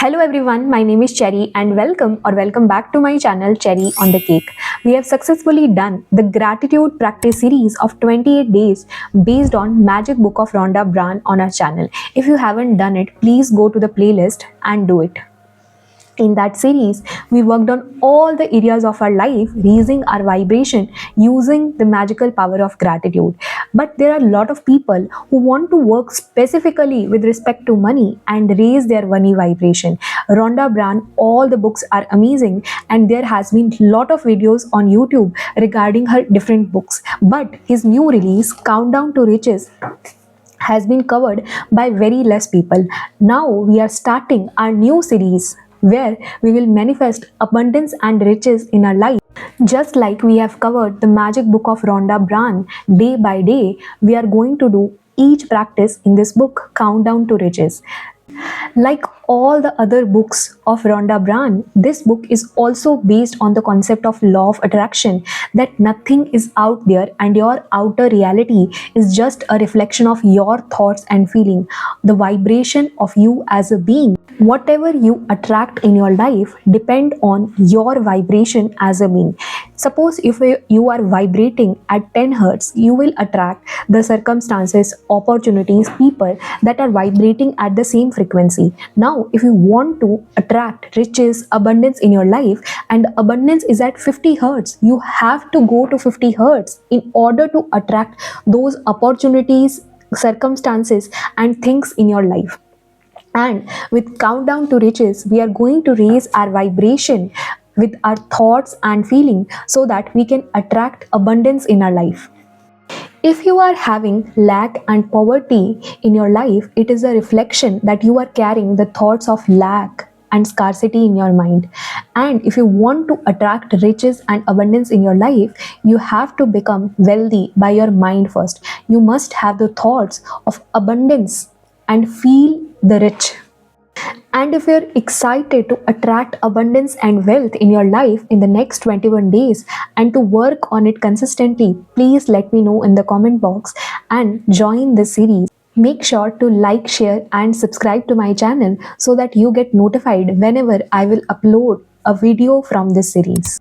Hello everyone, my name is Cherry and welcome back to my channel Cherry on the Cake. We have successfully done the gratitude practice series of 28 days based on Magic Book of Rhonda Byrne on our channel. If you haven't done it, please go to the playlist and do it. In that series, we worked on all the areas of our life, raising our vibration using the magical power of gratitude. But there are a lot of people who want to work specifically with respect to money and raise their money vibration. Rhonda Byrne, all the books are amazing, and there has been a lot of videos on YouTube regarding her different books. But his new release, Countdown to Riches, has been covered by very less people. Now we are starting our new series where we will manifest abundance and riches in our life. Just like we have covered the Magic Book of Rhonda Byrne day by day, we are going to do each practice in this book, Countdown to Riches. Like all the other books of Rhonda Byrne, this book is also based on the concept of law of attraction, that nothing is out there and your outer reality is just a reflection of your thoughts and feeling, the vibration of you as a being. Whatever you attract in your life depend on your vibration as a being. Suppose if you are vibrating at 10 hertz, you will attract the circumstances, opportunities, people that are vibrating at the same frequency. Now, if you want to attract riches, abundance in your life, and abundance is at 50 hertz, you have to go to 50 hertz in order to attract those opportunities, circumstances, and things in your life. And with Countdown to Riches, we are going to raise our vibration with our thoughts and feeling so that we can attract abundance in our life. If you are having lack and poverty in your life, it is a reflection that you are carrying the thoughts of lack and scarcity in your mind. And if you want to attract riches and abundance in your life, you have to become wealthy by your mind first. You must have the thoughts of abundance and feel the rich. And if you're excited to attract abundance and wealth in your life in the next 21 days and to work on it consistently, please let me know in the comment box and join this series. Make sure to like, share, and subscribe to my channel so that you get notified whenever I will upload a video from this series.